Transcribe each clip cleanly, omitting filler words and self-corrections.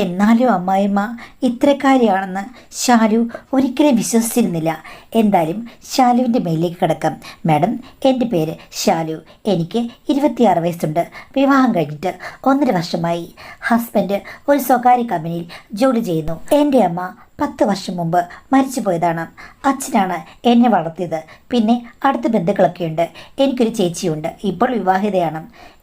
എന്നാലും അമ്മായിമ്മ ഇത്രക്കാരിയാണെന്ന് ശാലു ഒരിക്കലും വിശ്വസിച്ചിരുന്നില്ല. എന്തായാലും ശാലുവിൻ്റെ മേലിലേക്ക് കിടക്കാം. മാഡം, എൻ്റെ പേര് ശാലു. എനിക്ക് 26 വയസ്സുണ്ട്. വിവാഹം കഴിഞ്ഞിട്ട് 1.5 വർഷമായി. ഹസ്ബൻഡ് ഒരു സ്വകാര്യ കമ്പനിയിൽ ജോലി ചെയ്യുന്നു. എൻ്റെ അമ്മ 10 വർഷം മുമ്പ് മരിച്ചു പോയതാണ്. അച്ഛനാണ് എന്നെ വളർത്തിയത്. പിന്നെ അടുത്ത ബന്ധുക്കളൊക്കെയുണ്ട്. എനിക്കൊരു ചേച്ചിയുണ്ട്. ഇപ്പോൾ വിവാഹിതയാണ്.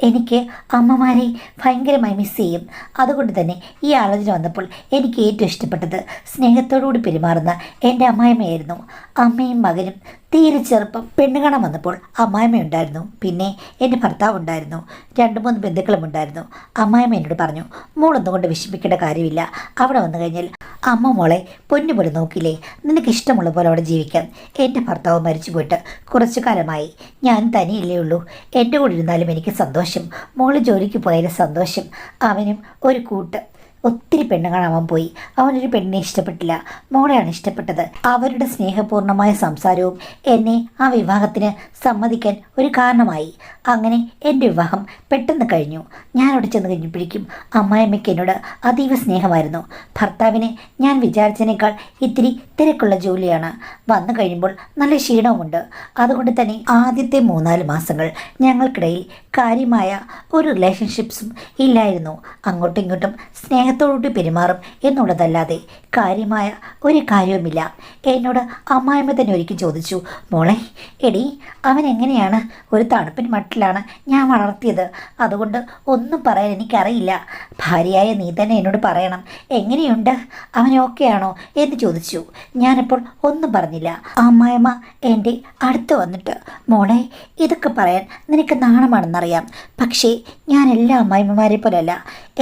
എനിക്ക് അമ്മമാരെ ഭയങ്കരമായി മിസ് ചെയ്യും. അതുകൊണ്ട് തന്നെ ഈ ആലോചന വന്നപ്പോൾ എനിക്ക് ഏറ്റവും ഇഷ്ടപ്പെട്ടത് സ്നേഹത്തോടുകൂടി പെരുമാറുന്ന എൻ്റെ അമ്മായിമ്മയായിരുന്നു. അമ്മയും മകനും തീരെ ചെറുപ്പം. പെണ്ണ് കാണാൻ വന്നപ്പോൾ അമ്മായിമ്മയുണ്ടായിരുന്നു. പിന്നെ എൻ്റെ ഭർത്താവ് ഉണ്ടായിരുന്നു. 2-3 ബന്ധുക്കളും ഉണ്ടായിരുന്നു. അമ്മായിമ്മ എന്നോട് പറഞ്ഞു, മോളൊന്നും കൊണ്ട് വിഷമിക്കേണ്ട കാര്യമില്ല. അവിടെ വന്നു കഴിഞ്ഞാൽ അമ്മ മോളെ പൊന്നുപോലെ നോക്കില്ലേ, നിനക്ക് ഇഷ്ടമുള്ള പോലെ അവിടെ ജീവിക്കാം. എൻ്റെ ഭർത്താവ് മരിച്ചു പോയിട്ട് കുറച്ചു കാലമായി. ഞാൻ തനിയല്ലേ ഉള്ളൂ. എൻ്റെ കൂടെ ഇരുന്നാലും എനിക്ക് സന്തോഷം. മോള് ജോലിക്ക് പോയാലും സന്തോഷം. അവനും ഒരു കൂട്ട്. ഒത്തിരി പെണ്ണ് കാണാൻ പോയി. അവനൊരു പെണ്ണിനെ ഇഷ്ടപ്പെട്ടില്ല. മോളെയാണ് ഇഷ്ടപ്പെട്ടത്. അവരുടെ സ്നേഹപൂർണ്ണമായ സംസാരവും എന്നെ ആ വിവാഹത്തിന് സമ്മതിക്കാൻ ഒരു കാരണമായി. അങ്ങനെ എൻ്റെ വിവാഹം പെട്ടെന്ന് കഴിഞ്ഞു. ഞാൻ അവിടെ ചെന്ന് കഴിഞ്ഞപ്പോഴേക്കും അമ്മായിയമ്മയ്ക്ക് എന്നോട് അതീവ സ്നേഹമായിരുന്നു. ഭർത്താവിന് ഞാൻ വിചാരിച്ചതിനേക്കാൾ ഇത്തിരി തിരക്കുള്ള ജോലിയാണ്. വന്നു കഴിയുമ്പോൾ നല്ല ക്ഷീണവുമുണ്ട്. അതുകൊണ്ട് തന്നെ ആദ്യത്തെ 3-4 മാസങ്ങൾ ഞങ്ങൾക്കിടയിൽ കാര്യമായ ഒരു റിലേഷൻഷിപ്സും ഇല്ലായിരുന്നു. അങ്ങോട്ടും ഇങ്ങോട്ടും സ്നേഹത്തോടുകൂടി പെരുമാറും എന്നുള്ളതല്ലാതെ കാര്യമായ ഒരു കാര്യവുമില്ല. എന്നോട് അമ്മായിമ്മ തന്നെ ഒരിക്കൽ ചോദിച്ചു, മോളെ എടി, അവൻ എങ്ങനെയാണ്? ഒരു തണുപ്പിന് മട്ടിലാണ് ഞാൻ വളർത്തിയത്. അതുകൊണ്ട് ഒന്നും പറയാൻ എനിക്കറിയില്ല. ഭാര്യയായ നീ തന്നെ എന്നോട് പറയണം. എങ്ങനെയുണ്ട്, അവൻ ഓക്കെയാണോ എന്ന് ചോദിച്ചു. ഞാനപ്പോൾ ഒന്നും പറഞ്ഞില്ല. അമ്മായിമ്മ എൻ്റെ അടുത്ത് വന്നിട്ട്, മോളെ ഇതൊക്കെ പറയാൻ നിനക്ക് നാണമാണെന്നറിയാം. പക്ഷേ ഞാൻ എല്ലാ അമ്മായിമ്മമാരെ പോലെയല്ല.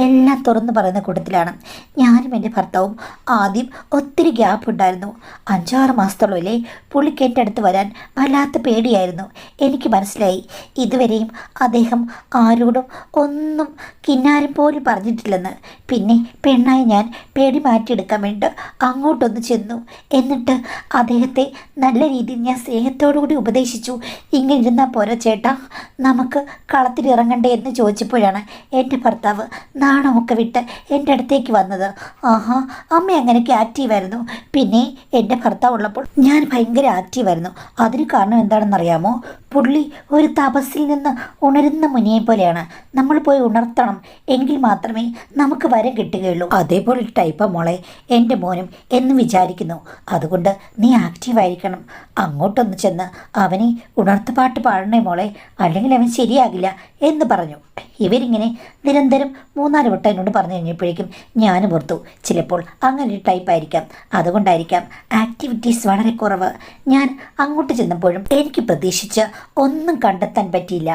എല്ലാം തുറന്നു പറയുന്ന കൂട്ടത്തിലാണ്. ഞാനും എൻ്റെ ഭർത്താവും ആദ്യം ഒത്തിരി ഗ്യാപ്പ് ഉണ്ടായിരുന്നു. 5-6 മാസത്തോളമല്ലേ പുള്ളിക്ക് എൻ്റെ അടുത്ത് വരാൻ വല്ലാത്ത പേടിയായിരുന്നു. എനിക്ക് മനസ്സിലായി ഇതുവരെയും അദ്ദേഹം ആരോടും ഒന്നും കിന്നാരം പോലും പറഞ്ഞിട്ടില്ലെന്ന്. പിന്നെ പെണ്ണായി ഞാൻ പേടി മാറ്റിയെടുക്കാൻ വേണ്ടി അങ്ങോട്ടൊന്ന് ചെന്നു. എന്നിട്ട് അദ്ദേഹത്തെ നല്ല രീതിയിൽ ഞാൻ സ്നേഹത്തോടുകൂടി ഉപദേശിച്ചു. ഇങ്ങനെ ഇരുന്നാൽ പോരാ ചേട്ടാ, നമുക്ക് കളത്തിലിറങ്ങണ്ടേ എന്ന് ചോദിച്ചപ്പോഴാണ് എൻ്റെ ഭർത്താവ് നാണമൊക്കെ വിട്ട് എൻ്റെ അടുത്തേക്ക് വന്നത്. ആഹാ, അമ്മ അങ്ങനെയൊക്കെ ആക്റ്റീവായിരുന്നു. പിന്നെ എൻ്റെ ഭർത്താവ് ഉള്ളപ്പോൾ ഞാൻ ഭയങ്കര ആക്റ്റീവായിരുന്നു. അതിന് കാരണം എന്താണെന്നറിയാമോ? പുള്ളി ഒരു തപസ്സിൽ നിന്ന് ഉണരുന്ന മുനിയെ പോലെയാണ്. നമ്മൾ പോയി ഉണർത്തണം, എങ്കിൽ മാത്രമേ നമുക്ക് വരം കിട്ടുകയുള്ളൂ. അതേപോലെ ടൈപ്പാ മോളെ എൻ്റെ മോനും എന്ന് വിചാരിക്കുന്നു. അതുകൊണ്ട് നീ ആക്റ്റീവായിരിക്കണം. അങ്ങോട്ടൊന്ന് ചെന്ന് അവനെ ഉണർത്തുപാട്ട് പാടണേ മോളെ, അല്ലെങ്കിൽ അവൻ ശരിയാകില്ല എന്ന് പറഞ്ഞു. ഇവരിങ്ങനെ നിരന്തരം 3-4 വട്ടം എന്നോട് പറഞ്ഞു കഴിഞ്ഞപ്പോഴേക്കും ഞാനും ഓർത്തു, ചിലപ്പോൾ അങ്ങനെ ഒരു ടൈപ്പായിരിക്കാം. അതുകൊണ്ടായിരിക്കാം ആക്ടിവിറ്റീസ് വളരെ കുറവ്. ഞാൻ അങ്ങോട്ട് ചെന്നപ്പോഴും എനിക്ക് പ്രതീക്ഷിച്ച് ഒന്നും കണ്ടെത്താൻ പറ്റിയില്ല.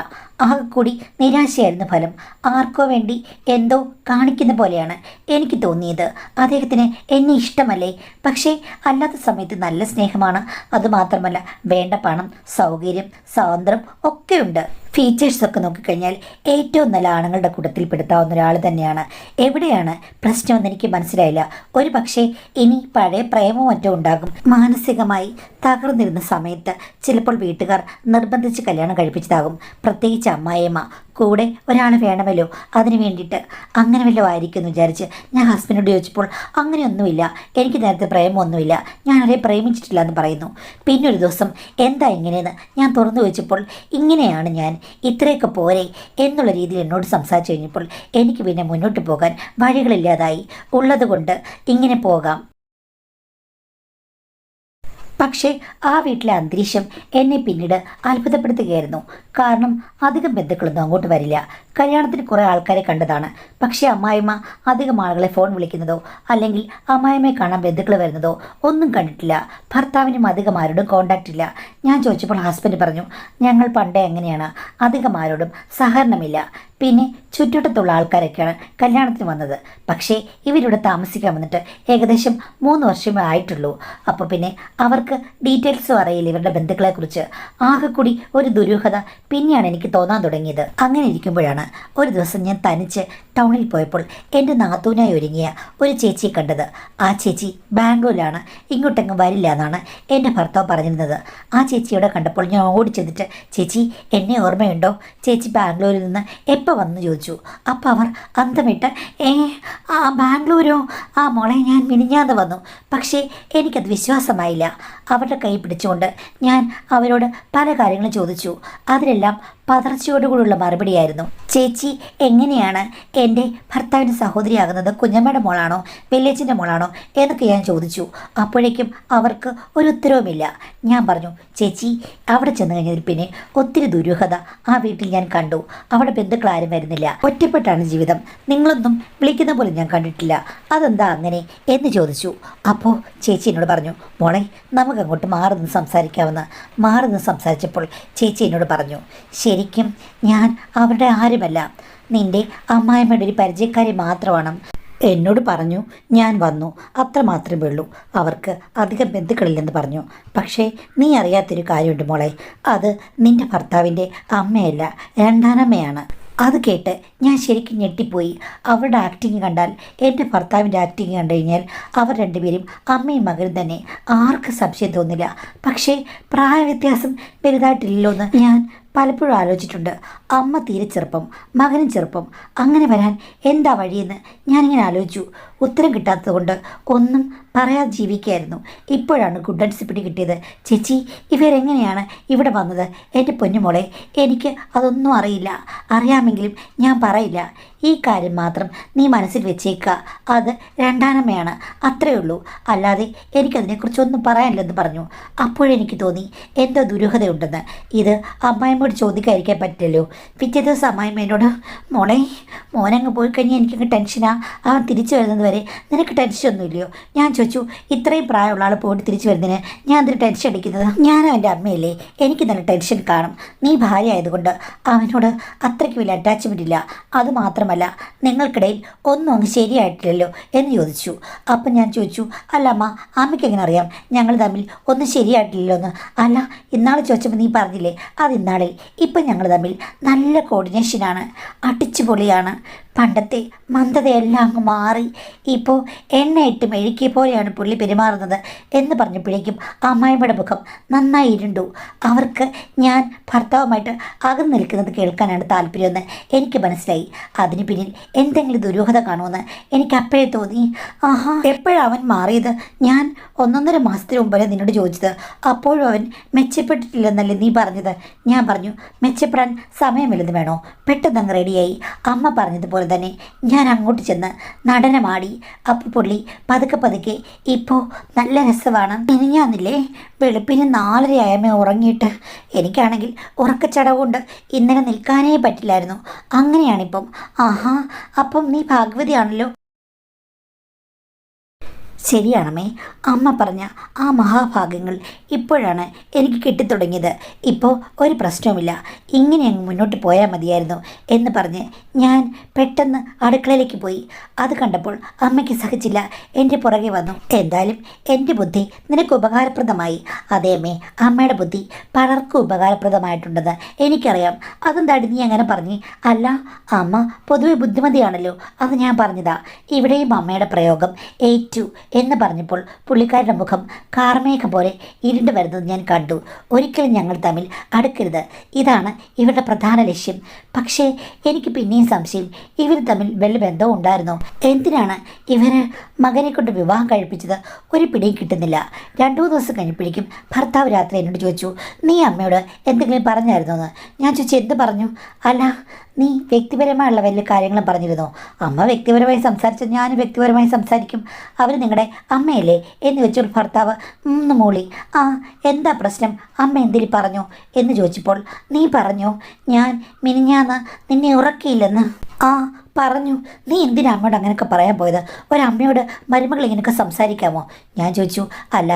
ആകെ കൂടി നിരാശയായിരുന്നു ഫലം. ആർക്കോ വേണ്ടി എന്തോ കാണിക്കുന്ന പോലെയാണ് എനിക്ക് തോന്നിയത്. അദ്ദേഹത്തിന് എന്നെ ഇഷ്ടമല്ലേ? പക്ഷേ അല്ലാത്ത സമയത്ത് നല്ല സ്നേഹമാണ്. അതുമാത്രമല്ല, വേണ്ട പണം, സൗകര്യം, സ്വാതന്ത്ര്യം ഒക്കെയുണ്ട്. ഫീച്ചേഴ്സൊക്കെ നോക്കിക്കഴിഞ്ഞാൽ ഏറ്റവും നല്ല ആണുങ്ങളുടെ കൂട്ടത്തിൽ പെടുത്താവുന്ന ഒരാൾ തന്നെയാണ്. എവിടെയാണ് പ്രശ്നമെന്ന് എനിക്ക് മനസ്സിലായില്ല. ഒരു പക്ഷേ ഇനി പഴയ പ്രേമവും മറ്റോ ഉണ്ടാകും. മാനസികമായി തകർന്നിരുന്ന സമയത്ത് ചിലപ്പോൾ വീട്ടുകാർ നിർബന്ധിച്ച് കല്യാണം കഴിപ്പിച്ചതാകും. പ്രത്യേകിച്ച് അമ്മായിയമ്മ. കൂടെ ഒരാൾ വേണമല്ലോ, അതിന് വേണ്ടിയിട്ട്. അങ്ങനെ വല്ലതും ആയിരിക്കും എന്ന് വിചാരിച്ച് ഞാൻ ഹസ്ബൻഡിനോട് ചോദിച്ചപ്പോൾ അങ്ങനെയൊന്നുമില്ല, എനിക്ക് നേരത്തെ പ്രേമമൊന്നുമില്ല, ഞാനവരെ പ്രേമിച്ചിട്ടില്ല എന്ന് പറയുന്നു. പിന്നെ ഒരു ദിവസം എന്താ ഇങ്ങനെയെന്ന് ഞാൻ തുറന്നു ചോദിച്ചപ്പോൾ ഇങ്ങനെയാണ് ഞാൻ, ഇത്രയൊക്കെ പോരെ എന്നുള്ള രീതിയിൽ എന്നോട് സംസാരിച്ചു കഴിഞ്ഞപ്പോൾ എനിക്ക് പിന്നെ മുന്നോട്ട് പോകാൻ വഴികളില്ലാതായി. ഉള്ളതുകൊണ്ട് ഇങ്ങനെ പോകാം. പക്ഷേ ആ വീട്ടിലെ അന്തരീക്ഷം എന്നെ പിന്നീട് അത്ഭുതപ്പെടുത്തുകയായിരുന്നു. കാരണം അധികം ബന്ധുക്കളൊന്നും അങ്ങോട്ട് വരില്ല. കല്യാണത്തിന് കുറേ ആൾക്കാരെ കണ്ടതാണ്. പക്ഷേ അമ്മായിമ്മ അധികം ആളുകളെ ഫോൺ വിളിക്കുന്നതോ അല്ലെങ്കിൽ അമ്മായിമ്മയെ കാണാൻ ബന്ധുക്കൾ വരുന്നതോ ഒന്നും കണ്ടിട്ടില്ല. ഭർത്താവിനും അധികം ആരോടും കോണ്ടാക്റ്റ് ഇല്ല. ഞാൻ ചോദിച്ചപ്പോൾ ഹസ്ബൻഡ് പറഞ്ഞു, ഞങ്ങൾ പണ്ടേ എങ്ങനെയാണ്, അധികം ആരോടും സഹകരണമില്ല. പിന്നെ ചുറ്റുവട്ടത്തുള്ള ആൾക്കാരൊക്കെയാണ് കല്യാണത്തിന് വന്നത്. പക്ഷേ ഇവരിവിടെ താമസിക്കാൻ വന്നിട്ട് ഏകദേശം 3 വർഷമേ ആയിട്ടുള്ളൂ. അപ്പോൾ പിന്നെ അവർക്ക് ഡീറ്റെയിൽസും അറിയില്ല ഇവരുടെ ബന്ധുക്കളെക്കുറിച്ച്. ആകെ കൂടി ഒരു ദുരൂഹത പിന്നെയാണ് എനിക്ക് തോന്നാൻ തുടങ്ങിയത്. അങ്ങനെ ഇരിക്കുമ്പോഴാണ് ഒരു ദിവസം ഞാൻ തനിച്ച് ടൗണിൽ പോയപ്പോൾ എൻ്റെ നാത്തൂനായി ഒരുങ്ങിയ ഒരു ചേച്ചിയെ കണ്ടത്. ആ ചേച്ചി ബാംഗ്ലൂരിലാണ്, ഇങ്ങോട്ടെങ്ങും വരില്ല എന്നാണ് എൻ്റെ ഭർത്താവ് പറഞ്ഞിരുന്നത്. ആ ചേച്ചിയോടെ കണ്ടപ്പോൾ ഞാൻ ഓടിച്ചെന്നിട്ട്, ചേച്ചി എന്നെ ഓർമ്മയുണ്ടോ? ചേച്ചി ബാംഗ്ലൂരിൽ നിന്ന് എപ്പോൾ എപ്പോൾ വന്നു ചോദിച്ചു. അപ്പോൾ അവർ അന്തമിട്ട് ബാംഗ്ലൂരോ? മോളെ ഞാൻ മിനിഞ്ഞാന്ന് വന്നു. പക്ഷേ എനിക്കത് വിശ്വാസമായില്ല. അവരുടെ കൈ പിടിച്ചുകൊണ്ട് ഞാൻ അവരോട് പല കാര്യങ്ങളും ചോദിച്ചു. അതിലെല്ലാം പതർച്ചയോടുകൂടിയുള്ള മറുപടിയായിരുന്നു. ചേച്ചി എങ്ങനെയാണ് എൻ്റെ ഭർത്താവിൻ്റെ സഹോദരിയാകുന്നത്? കുഞ്ഞമ്മയുടെ മോളാണോ വെല്ലേച്ചിൻ്റെ മോളാണോ എന്നൊക്കെ ഞാൻ ചോദിച്ചു. അപ്പോഴേക്കും അവർക്ക് ഒരു ഉത്തരവുമില്ല. ഞാൻ പറഞ്ഞു, ചേച്ചി അവിടെ ചെന്ന് കഴിഞ്ഞതിൽ പിന്നെ ഒത്തിരി ദുരൂഹത ആ വീട്ടിൽ ഞാൻ കണ്ടു. അവിടെ ബന്ധുക്കളാരും വരുന്നില്ല. ഒറ്റപ്പെട്ടാണ് ജീവിതം. നിങ്ങളൊന്നും വിളിക്കുന്ന പോലും ഞാൻ കണ്ടിട്ടില്ല. അതെന്താ അങ്ങനെ എന്ന് ചോദിച്ചു. അപ്പോൾ ചേച്ചി എന്നോട് പറഞ്ഞു, മോളെ നമുക്കങ്ങോട്ട് മാറി നിന്ന് സംസാരിക്കാമെന്ന്. മാറി നിന്ന് സംസാരിച്ചപ്പോൾ ചേച്ചി എന്നോട് പറഞ്ഞു, ശരിക്കും ഞാൻ അവരുടെ ആരുമല്ല, നിൻ്റെ അമ്മായിമ്മയുടെ ഒരു പരിചയക്കാരി മാത്രമാണ്. എന്നോട് പറഞ്ഞു ഞാൻ വന്നു, അത്ര മാത്രമേ ഉള്ളൂ. അവർക്ക് അധികം ബന്ധുക്കളില്ലെന്ന് പറഞ്ഞു. പക്ഷേ നീ അറിയാത്തൊരു കാര്യമുണ്ട് മോളെ, അത് നിൻ്റെ ഭർത്താവിൻ്റെ അമ്മയല്ല, രണ്ടാനമ്മയാണ്. അത് കേട്ട് ഞാൻ ശരിക്കും ഞെട്ടിപ്പോയി. അവരുടെ ആക്ടിങ് കണ്ടാൽ, എൻ്റെ ഭർത്താവിൻ്റെ ആക്ടിങ് കണ്ടു കഴിഞ്ഞാൽ അവർ രണ്ടുപേരും അമ്മയും മകനും തന്നെ. ആർക്ക് സംശയം തോന്നില്ല. പക്ഷേ പ്രായവ്യത്യാസം വലുതായിട്ടില്ലല്ലോ എന്ന് ഞാൻ പലപ്പോഴും ആലോചിച്ചിട്ടുണ്ട്. അമ്മ തീരെ ചെറുപ്പം, മകനും ചെറുപ്പം. അങ്ങനെ വരാൻ എന്താ വഴിയെന്ന് ഞാനിങ്ങനെ ആലോചിച്ചു. ഉത്തരം കിട്ടാത്തത് കൊണ്ട് ഒന്നും പറയാതെ ജീവിക്കുകയായിരുന്നു. ഇപ്പോഴാണ് ഗുഡ് ആൻഡ് പിടി കിട്ടിയത്. ചേച്ചി ഇവരെങ്ങനെയാണ് ഇവിടെ വന്നത്? എൻ്റെ പൊന്നുമോളെ, എനിക്ക് അതൊന്നും അറിയില്ല. അറിയാമെങ്കിലും ഞാൻ പറയില്ല. ഈ കാര്യം മാത്രം നീ മനസ്സിൽ വെച്ചേക്കുക. അത് രണ്ടാനമ്മയാണ്, അത്രയേ ഉള്ളൂ. അല്ലാതെ എനിക്കതിനെക്കുറിച്ചൊന്നും പറയാനില്ലെന്ന് പറഞ്ഞു. അപ്പോഴെനിക്ക് തോന്നി എന്തോ ദുരൂഹതയുണ്ടെന്ന്. ഇത് അമ്മായിമ്മയോട് ചോദിക്കാതിരിക്കാൻ പറ്റില്ലല്ലോ. പിറ്റേ ദിവസം അമ്മായിമ്മ എന്നോട്, മോളെ മോനങ്ങ് പോയി കഴിഞ്ഞാൽ എനിക്കങ്ങ് ടെൻഷനാ. അവൻ തിരിച്ചു വരുന്നത് വരെ നിനക്ക് ടെൻഷനൊന്നുമില്ലയോ? ഞാൻ ചോദിച്ചു, ഇത്രയും പ്രായമുള്ള ആൾ പോയിട്ട് തിരിച്ചു വരുന്നതിന് ഞാൻ എന്തൊരു ടെൻഷൻ അടിക്കുന്നത്? ഞാൻ അവൻ്റെ അമ്മയല്ലേ, എനിക്ക് നല്ല ടെൻഷൻ കാണും. നീ ഭാര്യ ആയതുകൊണ്ട് അവനോട് അത്രയ്ക്ക് വലിയ അറ്റാച്ച്മെൻ്റ് ഇല്ല. അതുമാത്രമല്ല നിങ്ങൾക്കിടയിൽ ഒന്നും അങ്ങ് ശരിയായിട്ടില്ലല്ലോ എന്ന് ചോദിച്ചു. അപ്പം ഞാൻ ചോദിച്ചു, അല്ല അമ്മ, അമ്മയ്ക്ക് എങ്ങനെ അറിയാം ഞങ്ങൾ തമ്മിൽ ഒന്നും ശരിയായിട്ടില്ലല്ലോ എന്ന്? അല്ല, ഇന്നാൾ ചോദിച്ചപ്പോൾ നീ പറഞ്ഞില്ലേ അത് ഇന്നാളിൽ. ഇപ്പം ഞങ്ങൾ തമ്മിൽ നല്ല കോർഡിനേഷനാണ്, അടിച്ചുപൊളിയാണ്. പണ്ടത്തെ മന്ദതയെല്ലാം അങ്ങ് മാറി. ഇപ്പോൾ എണ്ണയിട്ട് മെഴുക്കിയ പോലെയാണ് പുള്ളി പെരുമാറുന്നത് എന്ന് പറഞ്ഞപ്പോഴേക്കും അമ്മായിമ്മയുടെ മുഖം നന്നായി ഇരുണ്ടു. അവർക്ക് ഞാൻ ഭർത്താവുമായിട്ട് അകന്നു നിൽക്കുന്നത് കേൾക്കാനാണ് താല്പര്യമെന്ന് എനിക്ക് മനസ്സിലായി. അതിന് പിന്നിൽ എന്തെങ്കിലും ദുരൂഹത കാണുമെന്ന് എനിക്ക് അപ്പോഴേ തോന്നി. എപ്പോഴാണ് അവൻ മാറിയത്? ഞാൻ 1.5 മാസത്തിന് മുമ്പേ നിന്നോട് ചോദിച്ചത്. അപ്പോഴും അവൻ മെച്ചപ്പെട്ടിട്ടില്ലെന്നല്ലേ നീ പറഞ്ഞത്? ഞാൻ പറഞ്ഞു, മെച്ചപ്പെടാൻ സമയമില്ലെന്ന് വേണോ? പെട്ടെന്ന് റെഡിയായി. അമ്മ പറഞ്ഞതുപോലെ തന്നെ ഞാൻ അങ്ങോട്ട് ചെന്ന് നടനമാടി. അപ്പോൾ പുള്ളി പതുക്കെ പതുക്കെ ഇപ്പോൾ നല്ല രസമാണ്. മിനിഞ്ഞാന്നില്ലേ വെളുപ്പിന് 4:30 ഉറങ്ങിയിട്ട്. എനിക്കാണെങ്കിൽ ഉറക്കച്ചടവുകൊണ്ട് ഇന്നലെ നിൽക്കാനേ പറ്റില്ലായിരുന്നു. അങ്ങനെയാണിപ്പം. അപ്പം നീ ഭാഗ്യവതിയാണല്ലോ. ശരിയാണമ്മേ, അമ്മ പറഞ്ഞ ആ മഹാഭാഗ്യങ്ങൾ ഇപ്പോഴാണ് എനിക്ക് കിട്ടിത്തുടങ്ങിയത്. ഇപ്പോൾ ഒരു പ്രശ്നവുമില്ല, ഇങ്ങനെ അങ്ങ് മുന്നോട്ട് പോയാൽ മതിയായിരുന്നു എന്ന് പറഞ്ഞ് ഞാൻ പെട്ടെന്ന് അടുക്കളയിലേക്ക് പോയി. അത് കണ്ടപ്പോൾ അമ്മയ്ക്ക് സഹിച്ചില്ല, എൻ്റെ പുറകെ വന്നു. എന്തായാലും എൻ്റെ ബുദ്ധി നിനക്ക് ഉപകാരപ്രദമായി. അതേ അമ്മേ, അമ്മയുടെ ബുദ്ധി പലർക്കും ഉപകാരപ്രദമായിട്ടുണ്ടെന്ന് എനിക്കറിയാം. അതെന്താടി നീ അങ്ങനെ പറഞ്ഞ്? അല്ല, അമ്മ പൊതുവെ ബുദ്ധിമതിയാണല്ലോ, അത് ഞാൻ പറഞ്ഞതാ. ഇവിടെയും അമ്മയുടെ പ്രയോഗം ഏറ്റു എന്ന് പറഞ്ഞപ്പോൾ പുള്ളിക്കാരുടെ മുഖം കാർമേഘം പോലെ ഇരുണ്ട് വരുന്നത് ഞാൻ കണ്ടു. ഒരിക്കലും ഞങ്ങൾ തമ്മിൽ അടുക്കരുത്, ഇതാണ് ഇവരുടെ പ്രധാന ലക്ഷ്യം. പക്ഷേ എനിക്ക് പിന്നെയും സംശയം, ഇവർ തമ്മിൽ വല്ല ബന്ധവും ഉണ്ടായിരുന്നോ? എന്തിനാണ് ഇവർ മകനെ കൊണ്ട് വിവാഹം കഴിപ്പിച്ചത്? ഒരു പിടിയും കിട്ടുന്നില്ല. 2-3 ദിവസം കഴിഞ്ഞപ്പോഴേക്കും ഭർത്താവ് രാത്രി എന്നോട് ചോദിച്ചു, നീ അമ്മയോട് എന്തെങ്കിലും പറഞ്ഞായിരുന്നോ എന്ന്. ഞാൻ ചോദിച്ചു, എന്ത് പറഞ്ഞു? അല്ല, നീ വ്യക്തിപരമായുള്ള വലിയ കാര്യങ്ങളും പറഞ്ഞിരുന്നോ? അമ്മ വ്യക്തിപരമായി സംസാരിച്ച ഞാനും വ്യക്തിപരമായി സംസാരിക്കും. അവർ നിങ്ങളുടെ അമ്മയല്ലേ എന്ന് വെച്ചോൾ ഭർത്താവ് മൂളി. എന്താ പ്രശ്നം? അമ്മ എന്തിരി പറഞ്ഞോ എന്ന് ചോദിച്ചപ്പോൾ, നീ പറഞ്ഞോ ഞാൻ മിനിഞ്ഞാന്ന് നിന്നെ ഉറക്കിയില്ലെന്ന്? പറഞ്ഞു. നീ എന്തിനാ അമ്മയോട് അങ്ങനെയൊക്കെ പറയാൻ പോയത്? ഒരമ്മയോട് മരുമകൾ ഇങ്ങനെയൊക്കെ സംസാരിക്കാമോ? ഞാൻ ചോദിച്ചു, അല്ല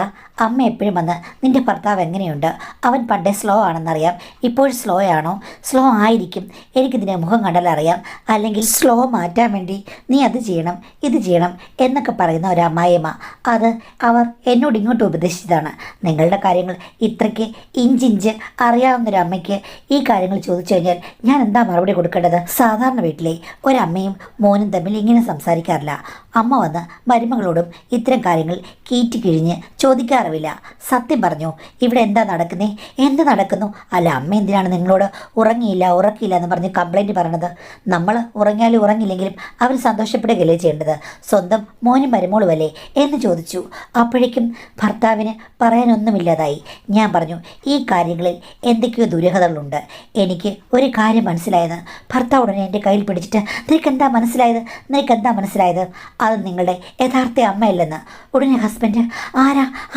അമ്മ എപ്പോഴും വന്ന് നിൻ്റെ ഭർത്താവ് എങ്ങനെയുണ്ട്? അവൻ പണ്ടേ സ്ലോ ആണെന്നറിയാം, ഇപ്പോൾ സ്ലോ ആണോ? സ്ലോ ആയിരിക്കും, എനിക്കിതിൻ്റെ മുഖം കണ്ടാൽ അറിയാം. അല്ലെങ്കിൽ സ്ലോ മാറ്റാൻ വേണ്ടി നീ അത് ചെയ്യണം ഇത് ചെയ്യണം എന്നൊക്കെ പറയുന്ന ഒരു അമ്മായിയമ്മ. അത് അവർ എന്നോട് ഇങ്ങോട്ട് ഉപദേശിച്ചതാണ്. നിങ്ങളുടെ കാര്യങ്ങൾ ഇത്രയ്ക്ക് ഇഞ്ചിഞ്ച് അറിയാവുന്നൊരു അമ്മയ്ക്ക് ഈ കാര്യങ്ങൾ ചോദിച്ചു കഴിഞ്ഞാൽ ഞാൻ എന്താ മറുപടി കൊടുക്കേണ്ടത്? സാധാരണ വീട്ടിലെ ഒരു അമ്മയും മോനും തമ്മിൽ ഇങ്ങനെ സംസാരിക്കാറില്ല. അമ്മ വന്ന് മരുമകളോടും ഇത്തരം കാര്യങ്ങൾ കീറ്റി കിഴിഞ്ഞ് ചോദിക്കാറുമില്ല. സത്യം പറഞ്ഞു, ഇവിടെ എന്താ നടക്കുന്നേ? എന്ത് നടക്കുന്നു? അല്ല, അമ്മ എന്തിനാണ് നിങ്ങളോട് ഉറക്കിയില്ല എന്ന് പറഞ്ഞ് കംപ്ലൈൻറ്റ് പറയണത്? നമ്മൾ ഉറങ്ങിയാലും ഉറങ്ങില്ലെങ്കിലും അവർ സന്തോഷപ്പെടുകയല്ലേ ചെയ്യേണ്ടത്? സ്വന്തം മോനും മരുമോളുമല്ലേ എന്ന് ചോദിച്ചു. അപ്പോഴേക്കും ഭർത്താവിന് പറയാനൊന്നുമില്ലാതായി. ഞാൻ പറഞ്ഞു, ഈ കാര്യങ്ങളിൽ എന്തൊക്കെയോ ദുരൂഹതകളുണ്ട്. എനിക്ക് ഒരു കാര്യം മനസ്സിലായത്. ഭർത്താവ് ഉടനെ എൻ്റെ കയ്യിൽ പിടിച്ചിട്ട്, നിനക്കെന്താ മനസ്സിലായത്? അത് നിങ്ങളുടെ യഥാർത്ഥ അമ്മയല്ലെന്ന്. ഉടനെ ഹസ്ബൻഡ്,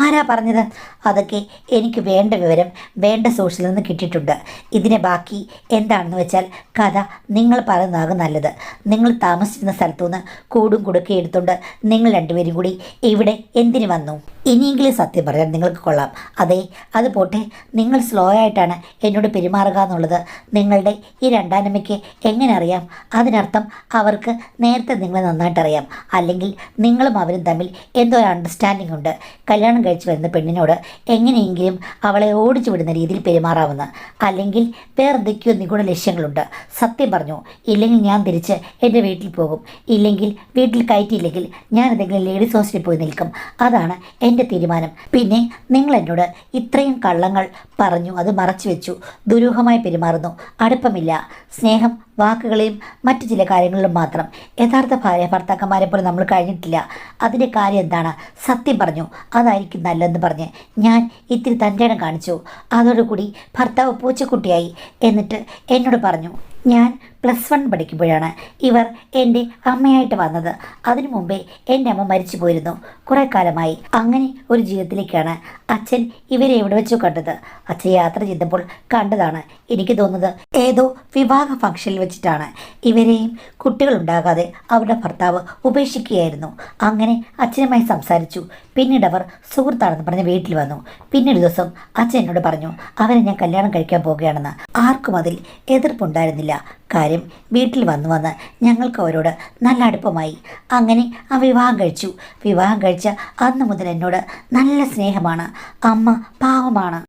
ആരാ പറഞ്ഞത്? അതൊക്കെ എനിക്ക് വേണ്ട വിവരം വേണ്ട സോഴ്സിൽ നിന്ന് കിട്ടിയിട്ടുണ്ട്. ഇതിനെ ബാക്കി എന്താണെന്ന് വെച്ചാൽ കഥ നിങ്ങൾ പറയുന്നതാകും നല്ലത്. നിങ്ങൾ താമസിച്ചിരുന്ന സ്ഥലത്തുനിന്ന് കൂടും കുടുക്കി എടുത്തുകൊണ്ട് നിങ്ങൾ രണ്ടുപേരും കൂടി ഇവിടെ എന്തിനു വന്നു? ഇനിയെങ്കിലും സത്യം പറയാൻ നിങ്ങൾക്ക് കൊള്ളാം. അതെ, അത് പോട്ടെ, നിങ്ങൾ സ്ലോ ആയിട്ടാണ് എന്നോട് പെരുമാറുക എന്നുള്ളത് നിങ്ങളുടെ ഈ രണ്ടാനമ്മയ്ക്ക് എങ്ങനെ അറിയാം? അതിനർത്ഥം അവർക്ക് നേരത്തെ നിങ്ങളെ നന്നായിട്ടറിയാം. അല്ലെങ്കിൽ നിങ്ങളും അവരും തമ്മിൽ എന്തോ ഒരു അണ്ടർസ്റ്റാൻഡിംഗ് ഉണ്ട്. കല്യാണം കഴിച്ച് വരുന്ന പെണ്ണിനോട് എങ്ങനെയെങ്കിലും അവളെ ഓടിച്ചു വിടുന്ന രീതിയിൽ പെരുമാറാവുന്ന, അല്ലെങ്കിൽ വേറെന്തൊക്കെയോ നിഗൂഢ ലക്ഷ്യങ്ങളുണ്ട്. സത്യം പറഞ്ഞു, ഇല്ലെങ്കിൽ ഞാൻ തിരിച്ച് എൻ്റെ വീട്ടിൽ പോകും. ഇല്ലെങ്കിൽ വീട്ടിൽ കയറ്റിയില്ലെങ്കിൽ ഞാൻ എന്തെങ്കിലും ലേഡീസ് ഹോസ്റ്റലിൽ പോയി നിൽക്കും. അതാണ് എൻ്റെ തീരുമാനം. പിന്നെ നിങ്ങൾ എന്നോട് ഇത്രയും കള്ളങ്ങൾ പറഞ്ഞു, അത് മറച്ചു വെച്ചു, ദുരൂഹമായി പെരുമാറുന്നു. അടുപ്പമില്ല, സ്നേഹം വാക്കുകളെയും മറ്റു ചില കാര്യങ്ങളിലും മാത്രം. യഥാർത്ഥ ഭാര്യ ഭർത്താക്കന്മാരെ പോലെ നമ്മൾ കഴിഞ്ഞിട്ടില്ല. അതിൻ്റെ കാര്യം എന്താണ്? സത്യം പറഞ്ഞു, അതായിരിക്കും നല്ലതെന്ന് പറഞ്ഞ് ഞാൻ ഇത്തിരി തൻ്റെയിടം കാണിച്ചു. അതോടുകൂടി ഭർത്താവ് പൂച്ചക്കുട്ടിയായി. എന്നിട്ട് എന്നോട് പറഞ്ഞു, ഞാൻ +1 പഠിക്കുമ്പോഴാണ് ഇവർ എൻ്റെ അമ്മയായിട്ട് വന്നത്. അതിനു മുമ്പേ എൻ്റെ അമ്മ മരിച്ചു പോയിരുന്നു. കുറേ കാലമായി. അങ്ങനെ ഒരു ജീവിതത്തിലേക്കാണ് അച്ഛൻ ഇവരെ എവിടെ വെച്ചോ കണ്ടത്. അച്ഛൻ യാത്ര ചെയ്തപ്പോൾ കണ്ടതാണ്. എനിക്ക് തോന്നുന്നത് ഏതോ വിവാഹ ഫംഗ്ഷനിൽ വെച്ചിട്ടാണ്. ഇവരെയും കുട്ടികളുണ്ടാകാതെ അവരുടെ ഭർത്താവ് ഉപേക്ഷിക്കുകയായിരുന്നു. അങ്ങനെ അച്ഛനുമായി സംസാരിച്ചു. പിന്നീട് അവർ സുഹൃത്താണെന്ന് പറഞ്ഞ് വീട്ടിൽ വന്നു. പിന്നീട് ദിവസം അച്ഛൻ എന്നോട് പറഞ്ഞു, അവരെ ഞാൻ കല്യാണം കഴിക്കാൻ പോവുകയാണെന്ന്. ആർക്കും അതിൽ എതിർപ്പുണ്ടായിരുന്നില്ല. കാര്യം വീട്ടിൽ വന്ന് ഞങ്ങൾക്ക് അവരോട് നല്ല അടുപ്പമായി. അങ്ങനെ ആ വിവാഹം കഴിച്ചു. വിവാഹം കഴിച്ച അന്ന് മുതൽ എന്നോട് നല്ല സ്നേഹമാണ്. അമ്മ പാവമാണ്.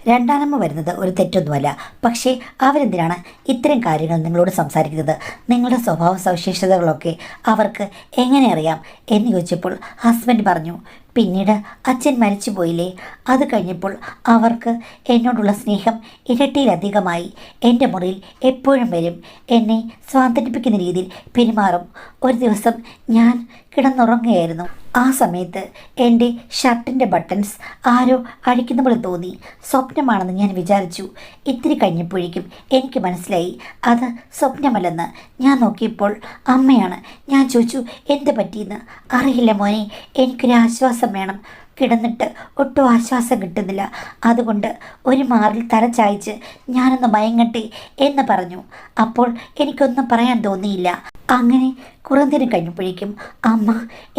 രണ്ടാനമ്മ വരുന്നത് ഒരു തെറ്റൊന്നുമല്ല. പക്ഷേ അവരെന്തിനാണ് ഇത്തരം കാര്യങ്ങൾ നിങ്ങളോട് സംസാരിക്കുന്നത്? നിങ്ങളുടെ സ്വഭാവ സവിശേഷതകളൊക്കെ അവർക്ക് എങ്ങനെ അറിയാം എന്ന് ചോദിച്ചപ്പോൾ ഹസ്ബൻഡ് പറഞ്ഞു, പിന്നീട് അച്ഛൻ മരിച്ചു പോയില്ലേ, അത് കഴിഞ്ഞപ്പോൾ അവർക്ക് എന്നോടുള്ള സ്നേഹം ഇരട്ടിയിലധികമായി. എൻ്റെ മുറിയിൽ എപ്പോഴും വരും, എന്നെ സ്വാതന്ത്ര്യപ്പിക്കുന്ന രീതിയിൽ പെരുമാറും. ഒരു ദിവസം ഞാൻ കിടന്നുറങ്ങുകയായിരുന്നു. ആ സമയത്ത് എൻ്റെ ഷർട്ടിൻ്റെ ബട്ടൺസ് ആരോ അഴിക്കുന്ന പോലെ തോന്നി. സ്വപ്നമാണെന്ന് ഞാൻ വിചാരിച്ചു. ഇത്തിരി കഴിഞ്ഞപ്പോഴേക്കും എനിക്ക് മനസ്സിലായി അത് സ്വപ്നമല്ലെന്ന്. ഞാൻ നോക്കിയപ്പോൾ അമ്മയാണ്. ഞാൻ ചോദിച്ചു, എന്ത് പറ്റിയെന്ന്. അറിയില്ല മോനെ, എനിക്കൊരാശ്വാസം വേണം. കിടന്നിട്ട് ഒട്ടും ആശ്വാസം കിട്ടുന്നില്ല. അതുകൊണ്ട് ഒരു മാറിൽ തല ചായ്ച്ച് ഞാനൊന്ന് മയങ്ങട്ടെ എന്ന് പറഞ്ഞു. അപ്പോൾ എനിക്കൊന്നും പറയാൻ തോന്നിയില്ല. അങ്ങനെ കുറേ നേരം കഴിഞ്ഞപ്പോഴേക്കും അമ്മ,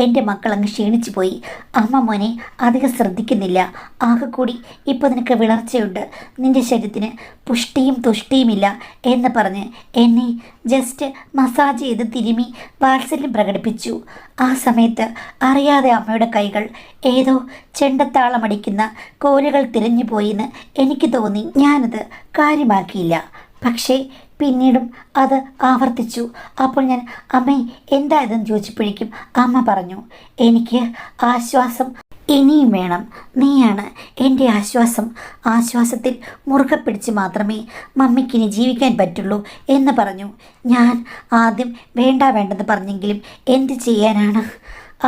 എൻ്റെ മക്കളങ്ങ് ക്ഷീണിച്ചു പോയി. അമ്മ മോനെ അധികം ശ്രദ്ധിക്കുന്നില്ല. ആകെ കൂടി ഇപ്പോൾ നിനക്ക് വിളർച്ചയുണ്ട്, നിൻ്റെ ശരീരത്തിന് പുഷ്ടിയും തുഷ്ടിയുമില്ല എന്ന് പറഞ്ഞ് എന്നെ ജസ്റ്റ് മസാജ് ചെയ്ത് തിരുമി വാത്സല്യം പ്രകടിപ്പിച്ചു. ആ സമയത്ത് അറിയാതെ അമ്മയുടെ കൈകൾ ഏതോ ചെണ്ടത്താളമടിക്കുന്ന കോലുകൾ തിരഞ്ഞു പോയിന്ന് എനിക്ക് തോന്നി. ഞാനത് കാര്യമാക്കിയില്ല. പക്ഷേ പിന്നീടും അത് ആവർത്തിച്ചു. അപ്പോൾ ഞാൻ, അമ്മേ എന്താ ഇതെന്ന് ചോദിച്ചപ്പോഴേക്കും അമ്മ പറഞ്ഞു, എനിക്ക് ആശ്വാസം ഇനിയും വേണം. നീയാണ് എൻ്റെ ആശ്വാസം. ആശ്വാസത്തിൽ മുറുകെ പിടിച്ച് മാത്രമേ മമ്മിക്കിനി ജീവിക്കാൻ പറ്റുള്ളൂ എന്ന് പറഞ്ഞു. ഞാൻ ആദ്യം വേണ്ടെന്ന് പറഞ്ഞെങ്കിലും എന്ത് ചെയ്യാനാണ്?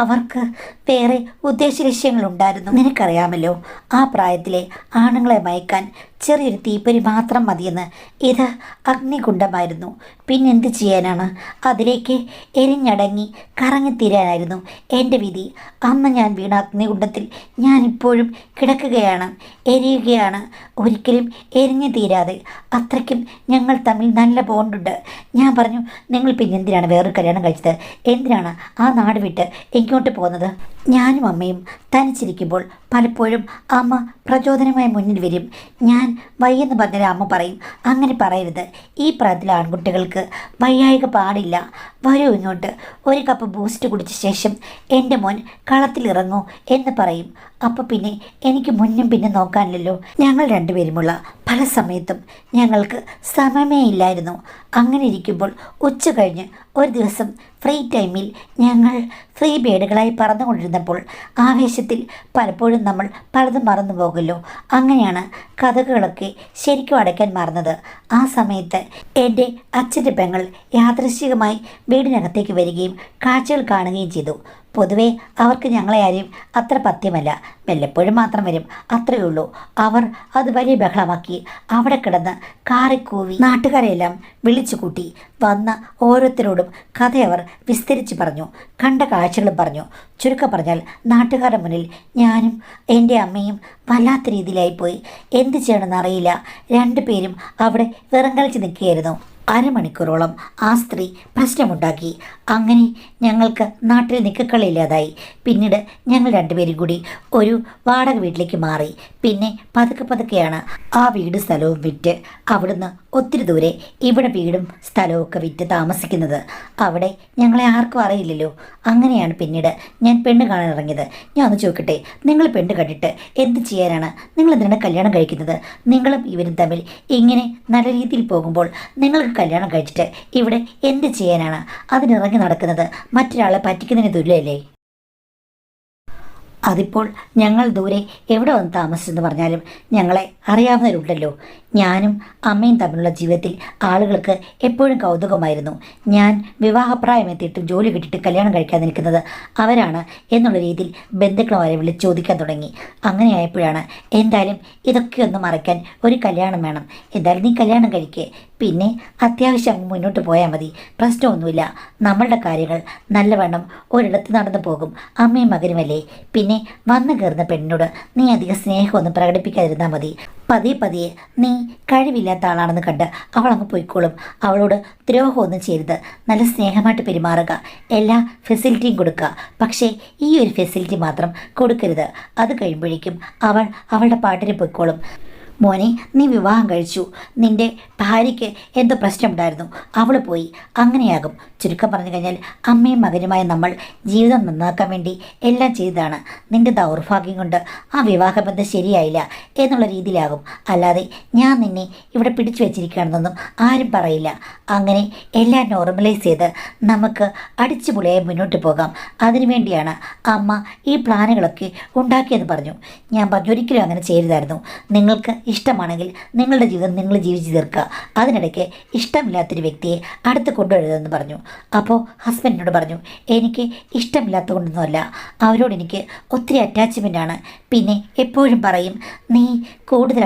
അവർക്ക് വേറെ ഉദ്ദേശ ലക്ഷ്യങ്ങളുണ്ടായിരുന്നു. നിനക്കറിയാമല്ലോ, ആ പ്രായത്തിലെ ആണുങ്ങളെ മയക്കാൻ ചെറിയൊരു തീപ്പൊരി മാത്രം മതിയെന്ന്. ഇത് അഗ്നികുണ്ഡമായിരുന്നു. പിന്നെന്ത് ചെയ്യാനാണ്? അതിലേക്ക് എരിഞ്ഞടങ്ങി കറങ്ങിത്തീരാനായിരുന്നു എൻ്റെ വിധി. അന്ന് ഞാൻ വീണ അഗ്നികുണ്ഡത്തിൽ ഞാനിപ്പോഴും കിടക്കുകയാണ്, എരിയുകയാണ്. ഒരിക്കലും എരിഞ്ഞു തീരാതെ. അത്രയ്ക്കും ഞങ്ങൾ തമ്മിൽ നല്ല ബോണ്ടുണ്ട്. ഞാൻ പറഞ്ഞു, നിങ്ങൾ പിന്നെന്തിനാണ് വേറൊരു കല്യാണം കഴിച്ചത്? എന്തിനാണ് ആ നാട് വിട്ട് ഇങ്ങോട്ട് പോകുന്നത്? ഞാനും അമ്മയും തനിച്ചിരിക്കുമ്പോൾ പലപ്പോഴും അമ്മ പ്രചോദനമായി മുന്നിൽ വരും. ഞാൻ വയ്യെന്ന് പറഞ്ഞാൽ അമ്മ പറയും. അങ്ങനെ പറയരുത്. ഈ പ്രായത്തിലെ ആൺകുട്ടികൾക്ക് വയ്യായിക പാടില്ല. വരൂ ഇങ്ങോട്ട്, ഒരു കപ്പ് ബൂസ്റ്റ് കുടിച്ച ശേഷം എൻ്റെ മോൻ കളത്തിലിറങ്ങൂ എന്ന് പറയും. അപ്പോൾ പിന്നെ എനിക്ക് മുന്നും പിന്നെ നോക്കാനില്ലല്ലോ. ഞങ്ങൾ രണ്ടുപേരുമുള്ള പല സമയത്തും ഞങ്ങൾക്ക് സമയമേ ഇല്ലായിരുന്നു. അങ്ങനെ ഇരിക്കുമ്പോൾ ഉച്ച കഴിഞ്ഞ് ഒരു ദിവസം ഫ്രീ ടൈമിൽ ഞങ്ങൾ ഫ്രീ ബേഡുകളായി പറന്നുകൊണ്ടിരുന്നപ്പോൾ ആവേശത്തിൽ പലപ്പോഴും നമ്മൾ പലതും മറന്നു പോകുമല്ലോ. അങ്ങനെയാണ് കഥകളൊക്കെ ശരിക്കും അടയ്ക്കാൻ മറന്നത്. ആ സമയത്ത് എൻ്റെ അച്ഛൻ്റെ പെങ്ങൾ യാദൃശ്ചികമായി വീടിനകത്തേക്ക് വരികയും കാഴ്ചകൾ കാണുകയും ചെയ്തു. പൊതുവേ അവർക്ക് ഞങ്ങളെ ആരെയും അത്ര പഥ്യമല്ല, വല്ലപ്പോഴും മാത്രം വരും, അത്രയേ ഉള്ളൂ. അവർ അത് വലിയ ബഹളമാക്കി അവിടെ കിടന്ന് കാറിക്കൂവി നാട്ടുകാരെയെല്ലാം വിളിച്ചു കൂട്ടി. വന്ന ഓരോരുത്തരോടും കഥ അവർ വിസ്തരിച്ച് പറഞ്ഞു, കണ്ട കാഴ്ചകളും പറഞ്ഞു. ചുരുക്കം പറഞ്ഞാൽ നാട്ടുകാരുടെ മുന്നിൽ ഞാനും എൻ്റെ അമ്മയും വല്ലാത്ത രീതിയിലായിപ്പോയി. എന്ത് ചെയ്യണമെന്ന് അറിയില്ല. രണ്ടുപേരും അവിടെ വിറം കളിച്ച് നിൽക്കുകയായിരുന്നു. അരമണിക്കൂറോളം ആ സ്ത്രീ പ്രശ്നമുണ്ടാക്കി. അങ്ങനെ ഞങ്ങൾക്ക് നാട്ടിൽ നിൽക്കക്കളില്ലാതായി. പിന്നീട് ഞങ്ങൾ രണ്ടുപേരും കൂടി ഒരു വാടക വീട്ടിലേക്ക് മാറി. പിന്നെ പതുക്കെ പതുക്കെയാണ് ആ വീട് സ്ഥലവും വിറ്റ് അവിടുന്ന് ഒത്തിരി ദൂരെ ഇവിടെ വീടും സ്ഥലവും ഒക്കെ വിറ്റ് താമസിക്കുന്നത്. അവിടെ ഞങ്ങളെ ആർക്കും അറിയില്ലല്ലോ. അങ്ങനെയാണ് പിന്നീട് ഞാൻ പെണ്ണ് കാണാൻ ഇറങ്ങിയത്. ഞാൻ ഒന്ന് ചോദിക്കട്ടെ, നിങ്ങൾ പെണ്ണ് കണ്ടിട്ട് എന്ത് ചെയ്യാനാണ്? നിങ്ങൾ എന്തിനാണ് കല്യാണം കഴിക്കുന്നത്? നിങ്ങളും ഇവരും തമ്മിൽ ഇങ്ങനെ നല്ല രീതിയിൽ പോകുമ്പോൾ നിങ്ങൾക്ക് കല്യാണം കഴിച്ചിട്ട് ഇവിടെ എന്ത് ചെയ്യാനാണ്? അതിനിറങ്ങി നടക്കുന്നത് മറ്റൊരാളെ പറ്റിക്കുന്നതിന് തുല്യമല്ലേ? അതിപ്പോൾ ഞങ്ങൾ ദൂരെ എവിടെ വന്ന് താമസിച്ചെന്ന് പറഞ്ഞാലും ഞങ്ങളെ അറിയാവുന്നവരുണ്ടല്ലോ. ഞാനും അമ്മയും തമ്മിലുള്ള ജീവിതത്തിൽ ആളുകൾക്ക് എപ്പോഴും കൗതുകമായിരുന്നു. ഞാൻ വിവാഹപ്രായമെത്തിയിട്ടും ജോലി കിട്ടിയിട്ട് കല്യാണം കഴിക്കാൻ നിൽക്കുന്നത് അവരാണ് എന്നുള്ള രീതിയിൽ ബന്ധുക്കൾ വരെ വിളിച്ച് ചോദിക്കാൻ തുടങ്ങി. അങ്ങനെയായപ്പോഴാണ് എന്തായാലും ഇതൊക്കെ ഒന്ന് മറയ്ക്കാൻ ഒരു കല്യാണം വേണം, എന്തായാലും നീ കല്യാണം കഴിക്കേ, പിന്നെ അത്യാവശ്യം അങ്ങ് മുന്നോട്ട് പോയാൽ മതി, പ്രശ്നമൊന്നുമില്ല, നമ്മളുടെ കാര്യങ്ങൾ നല്ലവണ്ണം ഒരിടത്ത് നടന്നു പോകും, അമ്മയും മകനുമല്ലേ, പിന്നെ വന്നു കയറുന്ന പെണ്ണിനോട് നീ അധികം സ്നേഹമൊന്നും പ്രകടിപ്പിക്കാതിരുന്നാൽ മതി, പതിയെ പതിയെ നീ കഴിവില്ലാത്ത ആളാണെന്ന് കണ്ട് അവൾ അങ്ങ് പോയിക്കോളും, അവളോട് ദ്രോഹമൊന്നും ചെയ്യരുത്, നല്ല സ്നേഹമായിട്ട് പെരുമാറുക, എല്ലാ ഫെസിലിറ്റിയും കൊടുക്കുക, പക്ഷേ ഈ ഒരു ഫെസിലിറ്റി മാത്രം കൊടുക്കരുത്, അത് കഴിയുമ്പോഴേക്കും അവൾ അവളുടെ പാട്ടിന് പോയിക്കോളും. മോനെ, നീ വിവാഹം കഴിച്ചു, നിൻ്റെ ഭാര്യയ്ക്ക് എന്തോ പ്രശ്നമുണ്ടായിരുന്നു, അവൾ പോയി, അങ്ങനെയാകും. ചുരുക്കം പറഞ്ഞു കഴിഞ്ഞാൽ അമ്മയും മകനുമായ നമ്മൾ ജീവിതം നന്നാക്കാൻ വേണ്ടി എല്ലാം ചെയ്തതാണ്. നിൻ്റെ ദൗർഭാഗ്യം കൊണ്ട് ആ വിവാഹബന്ധം ശരിയായില്ല എന്നുള്ള രീതിയിലാകും. അല്ലാതെ ഞാൻ നിന്നെ ഇവിടെ പിടിച്ചു വെച്ചിരിക്കുകയാണെന്നൊന്നും ആരും പറയില്ല. അങ്ങനെ എല്ലാം നോർമലൈസ് ചെയ്ത് നമുക്ക് അടിച്ചുപൊളിയായി മുന്നോട്ട് പോകാം. അതിനുവേണ്ടിയാണ് അമ്മ ഈ പ്ലാനുകളൊക്കെ ഉണ്ടാക്കിയെന്ന് പറഞ്ഞു. ഞാൻ പറഞ്ഞു ഒരിക്കലും അങ്ങനെ ചെയ്യരുതായിരുന്നു. നിങ്ങൾക്ക് ഇഷ്ടമാണെങ്കിൽ നിങ്ങളുടെ ജീവിതം നിങ്ങൾ ജീവിച്ചു തീർക്കുക, അതിനിടയ്ക്ക് ഇഷ്ടമില്ലാത്തൊരു വ്യക്തിയെ അടുത്ത് കൊണ്ടുവരുതെന്ന് പറഞ്ഞു. അപ്പോൾ ഹസ്ബൻഡിനോട് പറഞ്ഞു, എനിക്ക് ഇഷ്ടമില്ലാത്ത കൊണ്ടൊന്നുമല്ല, അവരോട് എനിക്ക് ഒത്തിരി അറ്റാച്ച്മെൻ്റാണ്, പിന്നെ എപ്പോഴും പറയും നീ കൂടുതൽ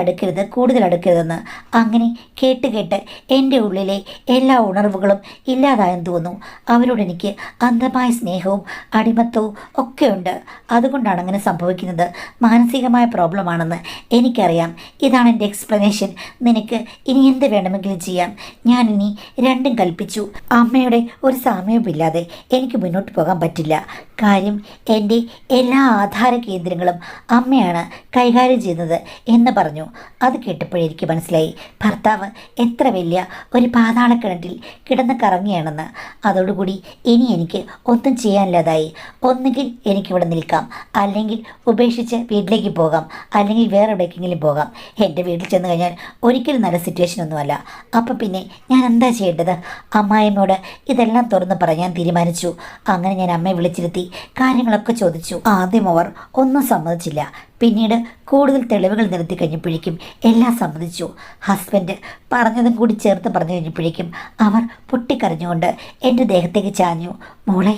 അടുക്കരുതെന്ന്. അങ്ങനെ കേട്ട് കേട്ട് എൻ്റെ ഉള്ളിലെ എല്ലാ ഉണർവുകളും ഇല്ലാതായെന്ന് തോന്നുന്നു. അവരോട് എനിക്ക് അന്ധമായ സ്നേഹവും അടിമത്തവും ഒക്കെ ഉണ്ട്. അതുകൊണ്ടാണ് അങ്ങനെ സംഭവിക്കുന്നത്. മാനസികമായ പ്രോബ്ലമാണെന്ന് എനിക്കറിയാം. ഇതാണ് എൻ്റെ എക്സ്പ്ലനേഷൻ. നിനക്ക് ഇനി എന്ത് വേണമെങ്കിലും ചെയ്യാം. ഞാൻ ഇനി രണ്ടും കൽപ്പിച്ചു. അമ്മയുടെ ഒരു സാമ്യവുമില്ലാതെ എനിക്ക് മുന്നോട്ട് പോകാൻ പറ്റില്ല. കാര്യം എൻ്റെ എല്ലാ ആധാര കേന്ദ്രങ്ങളും അമ്മയാണ് കൈകാര്യം ചെയ്യുന്നത് എന്ന് പറഞ്ഞു. അത് കേട്ടപ്പോഴേ എനിക്ക് മനസ്സിലായി ഭർത്താവ് എത്ര വലിയ ഒരു പാതാളക്കിണറ്റിൽ കിടന്ന് കറങ്ങിയാണെന്ന്. അതോടുകൂടി ഇനി എനിക്ക് ഒന്നും ചെയ്യാനില്ലാതായി. ഒന്നുകിൽ എനിക്കിവിടെ നിൽക്കാം, അല്ലെങ്കിൽ ഉപേക്ഷിച്ച് വീട്ടിലേക്ക് പോകാം, അല്ലെങ്കിൽ വേറെ എവിടേക്കെങ്കിലും പോകാം. എൻ്റെ വീട്ടിൽ ചെന്ന് കഴിഞ്ഞാൽ ഒരിക്കലും നല്ല സിറ്റുവേഷൻ ഒന്നുമല്ല. അപ്പം പിന്നെ ഞാൻ എന്താ ചെയ്യേണ്ടത്? അമ്മായിയമ്മയോട് ഇതെല്ലാം തുറന്ന് പറയാൻ തീരുമാനിച്ചു. അങ്ങനെ ഞാൻ അമ്മയെ വിളിച്ചിരുത്തി കാര്യങ്ങളൊക്കെ ചോദിച്ചു. ആദ്യം അവർ ഒന്നും സമ്മതിച്ചില്ല. പിന്നീട് കൂടുതൽ തെളിവുകൾ നിരത്തി കഴിഞ്ഞപ്പോഴേക്കും എല്ലാം സമ്മതിച്ചു. ഹസ്ബൻഡ് പറഞ്ഞതും കൂടി ചേർത്ത് പറഞ്ഞു കഴിഞ്ഞപ്പോഴേക്കും അവർ പൊട്ടിക്കരഞ്ഞുകൊണ്ട് എൻ്റെ ദേഹത്തേക്ക് ചാഞ്ഞു. മോളെ,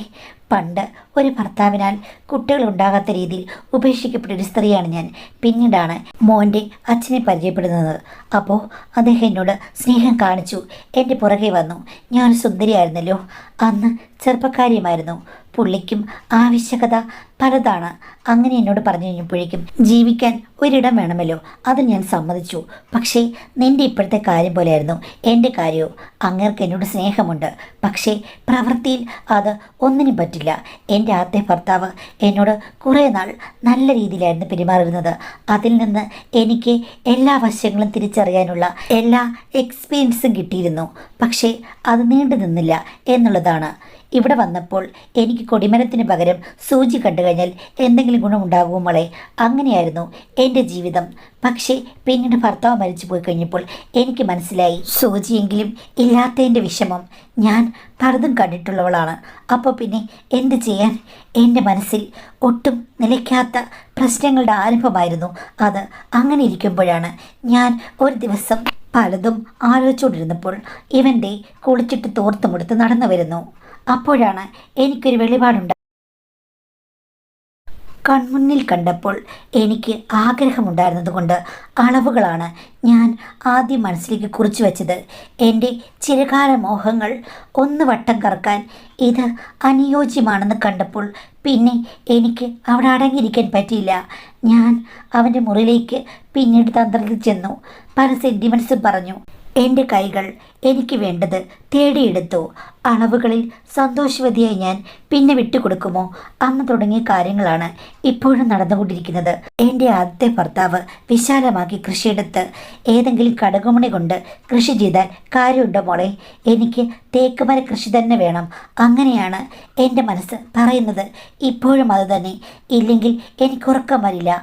പണ്ട് ഒരു ഭർത്താവിനാൽ കുട്ടികളുണ്ടാകാത്ത രീതിയിൽ ഉപേക്ഷിക്കപ്പെട്ടൊരു സ്ത്രീയാണ് ഞാൻ. പിന്നീടാണ് മോൻ്റെ അച്ഛനെ പരിചയപ്പെടുന്നത്. അപ്പോൾ അദ്ദേഹം എന്നോട് സ്നേഹം കാണിച്ചു, എൻ്റെ പുറകെ വന്നു. ഞാൻ സുന്ദരിയായിരുന്നല്ലോ, അന്ന് ചെറുപ്പക്കാരിയുമായിരുന്നു. പുള്ളിക്കും ആവശ്യകത പലതാണ്. അങ്ങനെ എന്നോട് പറഞ്ഞു കഴിഞ്ഞപ്പോഴേക്കും ജീവിക്കാൻ ഒരിടം വേണമല്ലോ, അത് ഞാൻ സമ്മതിച്ചു. പക്ഷേ നിൻ്റെ ഇപ്പോഴത്തെ കാര്യം പോലെയായിരുന്നു എൻ്റെ കാര്യവും. അങ്ങേർക്ക് എന്നോട് സ്നേഹമുണ്ട്, പക്ഷേ പ്രവൃത്തിയിൽ അത് ഒന്നിനും പറ്റില്ല. എൻ്റെ ആദ്യത്തെ ഭർത്താവ് എന്നോട് കുറേ നാൾ നല്ല രീതിയിലായിരുന്നു പെരുമാറുന്നത്. അതിൽ നിന്ന് എനിക്ക് എല്ലാ വശങ്ങളും തിരിച്ചറിയാനുള്ള എല്ലാ എക്സ്പീരിയൻസും കിട്ടിയിരുന്നു. പക്ഷേ അത് നീണ്ടു നിന്നില്ല എന്നുള്ളതാണ്. ഇവിടെ വന്നപ്പോൾ എനിക്ക് കൊടിമരത്തിന് പകരം സൂചി കണ്ടു കഴിഞ്ഞാൽ എന്തെങ്കിലും ഗുണമുണ്ടാകുമോ മോളെ? അങ്ങനെയായിരുന്നു എൻ്റെ ജീവിതം. പക്ഷേ പിന്നീട് ഭർത്താവ് മരിച്ചു പോയി കഴിഞ്ഞപ്പോൾ എനിക്ക് മനസ്സിലായി സൂചിയെങ്കിലും ഇല്ലാത്തതിൻ്റെ വിഷമം. ഞാൻ പലതും കണ്ടിട്ടുള്ളവളാണ്. അപ്പോൾ പിന്നെ എന്ത് ചെയ്യാൻ? എൻ്റെ മനസ്സിൽ ഒട്ടും നിലയ്ക്കാത്ത പ്രശ്നങ്ങളുടെ ആരംഭമായിരുന്നു അത്. അങ്ങനെ ഇരിക്കുമ്പോഴാണ് ഞാൻ ഒരു ദിവസം പലതും ആലോചിച്ചുകൊണ്ടിരുന്നപ്പോൾ ഇവൻ്റെ കുളിച്ചിട്ട് തോർത്തുമെടുത്ത് നടന്നു വരുന്നു. അപ്പോഴാണ് എനിക്കൊരു വെളിപാടുണ്ട്. കൺമുന്നിൽ കണ്ടപ്പോൾ എനിക്ക് ആഗ്രഹമുണ്ടായിരുന്നതുകൊണ്ട് അളവുകളാണ് ഞാൻ ആദ്യം മനസ്സിലേക്ക് കുറിച്ചു വെച്ചത്. എൻ്റെ ചിരകാല മോഹങ്ങൾ ഒന്ന് വട്ടം കറക്കാൻ ഇത് അനുയോജ്യമാണെന്ന് കണ്ടപ്പോൾ പിന്നെ എനിക്ക് അവിടെ അടങ്ങിയിരിക്കാൻ പറ്റിയില്ല. ഞാൻ അവൻ്റെ മുറിയിലേക്ക് പിന്നീട് തന്ത്രത്തിൽ ചെന്നു. പല സെൻറ്റിമെൻറ്റ്സും പറഞ്ഞു. എൻ്റെ കൈകൾ എനിക്ക് വേണ്ടത് തേടിയെടുത്തു. അളവുകളിൽ സന്തോഷവതിയായി ഞാൻ പിന്നെ വിട്ടുകൊടുക്കുമോ? അന്ന് തുടങ്ങിയ കാര്യങ്ങളാണ് ഇപ്പോഴും നടന്നുകൊണ്ടിരിക്കുന്നത്. എൻ്റെ ആദ്യത്തെ ഭർത്താവ് വിശാലമാക്കി കൃഷിയെടുത്ത് ഏതെങ്കിലും കടകുമണി കൊണ്ട് കൃഷി ചെയ്താൽ കാര്യമുണ്ടോ മോളെ? എനിക്ക് തേക്കുമര കൃഷി തന്നെ വേണം. അങ്ങനെയാണ് എൻ്റെ മനസ്സ് പറയുന്നത്. ഇപ്പോഴും അത് തന്നെ. ഇല്ലെങ്കിൽ എനിക്ക് ഉറക്കം വരില്ല.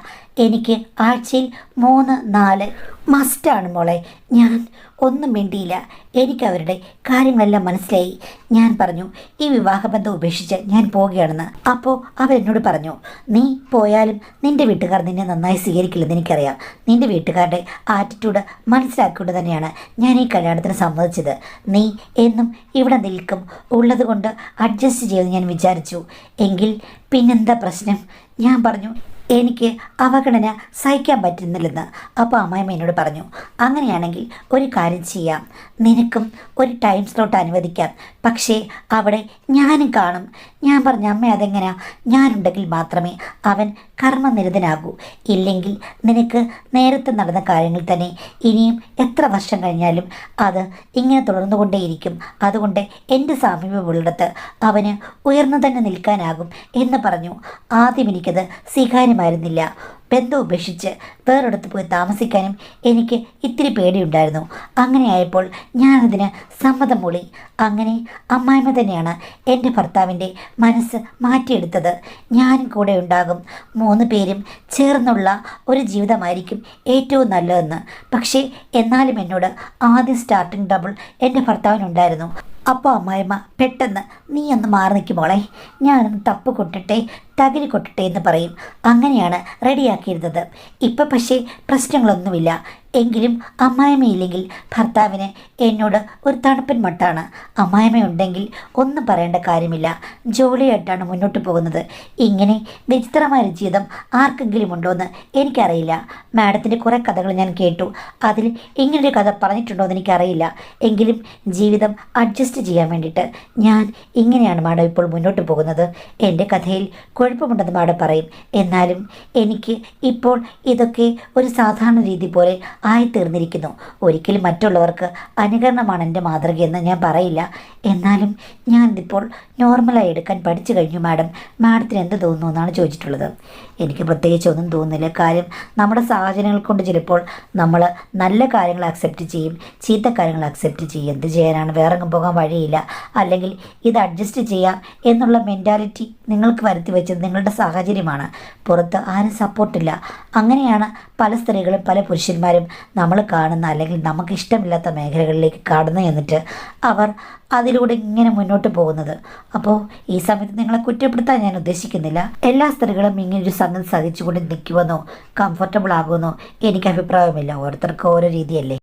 എനിക്ക് ആഴ്ചയിൽ 3-4 മസ്റ്റാണ് മോളെ. ഞാൻ ഒന്നും മിണ്ടിയില്ല. എനിക്കവരുടെ കാര്യങ്ങളെല്ലാം മനസ്സിലായി. ഞാൻ പറഞ്ഞു ഈ വിവാഹബന്ധം ഉപേക്ഷിച്ച് ഞാൻ പോവുകയാണെന്ന്. അപ്പോൾ അവരെന്നോട് പറഞ്ഞു, നീ പോയാലും നിൻ്റെ വീട്ടുകാർ നിന്നെ നന്നായി സ്വീകരിക്കില്ലെന്ന് എനിക്കറിയാം. നിൻ്റെ വീട്ടുകാരുടെ ആറ്റിറ്റ്യൂഡ് മനസ്സിലാക്കിക്കൊണ്ട് തന്നെയാണ് ഞാൻ ഈ കല്യാണത്തിന് സമ്മതിച്ചത്. നീ എന്നും ഇവിടെ നിൽക്കും, ഉള്ളത് കൊണ്ട് അഡ്ജസ്റ്റ് ചെയ്യുമെന്ന് ഞാൻ വിചാരിച്ചു. എങ്കിൽ പിന്നെന്താ പ്രശ്നം? ഞാൻ പറഞ്ഞു എനിക്ക് അവഗണന സഹിക്കാൻ പറ്റുന്നില്ലെന്ന്. അപ്പോൾ അമ്മായിമ്മ എന്നോട് പറഞ്ഞു, അങ്ങനെയാണെങ്കിൽ ഒരു കാര്യം ചെയ്യാം, നിനക്കും ഒരു ടൈം സ്ലോട്ട് അനുവദിക്കാം. പക്ഷേ അവിടെ ഞാനും കാണും. ഞാൻ പറഞ്ഞു, അമ്മ അതെങ്ങനെയാ? ഞാനുണ്ടെങ്കിൽ മാത്രമേ അവൻ കർമ്മനിരതനാകൂ. ഇല്ലെങ്കിൽ നിനക്ക് നേരത്തെ നടന്ന കാര്യങ്ങൾ തന്നെ ഇനിയും എത്ര വർഷം കഴിഞ്ഞാലും അത് ഇങ്ങനെ തുടർന്നുകൊണ്ടേയിരിക്കും. അതുകൊണ്ട് എൻ്റെ സാമീപ്യമുള്ളിടത്ത് അവന് ഉയർന്നു തന്നെ നിൽക്കാനാകും എന്ന് പറഞ്ഞു. ആദ്യം എനിക്കത് സ്വീകാര്യമായിരുന്നില്ല. ബന്ധം ഉപേക്ഷിച്ച് വേറൊരിടത്ത് പോയി താമസിക്കാനും എനിക്ക് ഇത്തിരി പേടിയുണ്ടായിരുന്നു. അങ്ങനെയായപ്പോൾ ഞാനതിന് സമ്മതം മൂളി. അങ്ങനെ അമ്മായിമ്മ തന്നെയാണ് എൻ്റെ ഭർത്താവിൻ്റെ മനസ്സ് മാറ്റിയെടുത്തത്. ഞാനും കൂടെ ഉണ്ടാകും, 3 പേരും ചേർന്നുള്ള ഒരു ജീവിതമായിരിക്കും ഏറ്റവും നല്ലതെന്ന്. പക്ഷേ എന്നാലും എന്നോട് ആദ്യം സ്റ്റാർട്ടിങ് ട്രബിൾ എൻ്റെ ഭർത്താവിനുണ്ടായിരുന്നു. അപ്പോൾ അമ്മായിമ്മ പെട്ടെന്ന്, നീ ഒന്ന് മാറി നിൽക്കും മോളെ, ഞാനൊന്ന് തപ്പ് കൊട്ടിട്ടെ തകിരി കൊട്ടിട്ടെ എന്ന് പറയും. അങ്ങനെയാണ് റെഡിയാക്കിയിരുന്നത്. ഇപ്പം പക്ഷേ പ്രശ്നങ്ങളൊന്നുമില്ല. എങ്കിലും അമ്മായിമ്മയില്ലെങ്കിൽ ഭർത്താവിന് എന്നോട് ഒരു തണുപ്പൻ മട്ടാണ്. അമ്മായിമ്മയുണ്ടെങ്കിൽ ഒന്നും പറയേണ്ട കാര്യമില്ല. ജോളിയായിട്ടാണ് മുന്നോട്ട് പോകുന്നത്. ഇങ്ങനെ വിചിത്രമായ ജീവിതം ആർക്കെങ്കിലും ഉണ്ടോ എന്ന് എനിക്കറിയില്ല. മാഡത്തിൻ്റെ കുറേ കഥകൾ ഞാൻ കേട്ടു. അതിൽ ഇങ്ങനൊരു കഥ പറഞ്ഞിട്ടുണ്ടോ എന്ന് എനിക്കറിയില്ല. എങ്കിലും ജീവിതം അഡ്ജസ്റ്റ് ചെയ്യാൻ വേണ്ടിയിട്ട് ഞാൻ ഇങ്ങനെയാണ് മാഡം ഇപ്പോൾ മുന്നോട്ട് പോകുന്നത്. എൻ്റെ കഥയിൽ കുഴപ്പമുണ്ടെന്ന് മാഡം പറയും. എന്നാലും എനിക്ക് ഇപ്പോൾ ഇതൊക്കെ ഒരു സാധാരണ രീതി പോലെ ആയിത്തീർന്നിരിക്കുന്നു. ഒരിക്കലും മറ്റുള്ളവർക്ക് അനുകരണമാണ് എൻ്റെ മാതൃകയെന്ന് ഞാൻ പറയില്ല. എന്നാലും ഞാനിതിപ്പോൾ നോർമലായി എടുക്കാൻ പഠിച്ചു കഴിഞ്ഞു മാഡം. മാഡത്തിന് എന്ത് തോന്നുന്നു എന്നാണ് ചോദിച്ചിട്ടുള്ളത്. എനിക്ക് പ്രത്യേകിച്ച് ഒന്നും തോന്നുന്നില്ല. കാര്യം നമ്മുടെ സാഹചര്യങ്ങൾ കൊണ്ട് ചിലപ്പോൾ നമ്മൾ നല്ല കാര്യങ്ങൾ അക്സെപ്റ്റ് ചെയ്യും, ചീത്ത കാര്യങ്ങൾ അക്സെപ്റ്റ് ചെയ്യും. എന്ത് ചെയ്യാനാണ്? വേറെങ്ങും പോകാൻ വഴിയില്ല. അല്ലെങ്കിൽ ഇത് അഡ്ജസ്റ്റ് ചെയ്യാം എന്നുള്ള മെൻറ്റാലിറ്റി നിങ്ങൾക്ക് വരുത്തി വെച്ചത് നിങ്ങളുടെ സാഹചര്യമാണ്. പുറത്ത് ആരും സപ്പോർട്ടില്ല. അങ്ങനെയാണ് പല സ്ത്രീകളും പല പുരുഷന്മാരും നമ്മൾ കാണുന്ന അല്ലെങ്കിൽ നമുക്ക് ഇഷ്ടമില്ലാത്ത മേഖലകളിലേക്ക് കടന്നു എന്നിട്ട് അവർ അതിലൂടെ ഇങ്ങനെ മുന്നോട്ട് പോകുന്നത്. അപ്പോൾ ഈ സമയത്ത് നിങ്ങളെ കുറ്റപ്പെടുത്താൻ ഞാൻ ഉദ്ദേശിക്കുന്നില്ല. എല്ലാ സ്ത്രീകളും ഇങ്ങനൊരു സംഗതി സഹിച്ചുകൊണ്ട് നിൽക്കുമെന്നോ കംഫർട്ടബിൾ ആകുമെന്നോ എനിക്ക് അഭിപ്രായമില്ല. ഓരോരുത്തർക്കും ഓരോ രീതിയല്ലേ.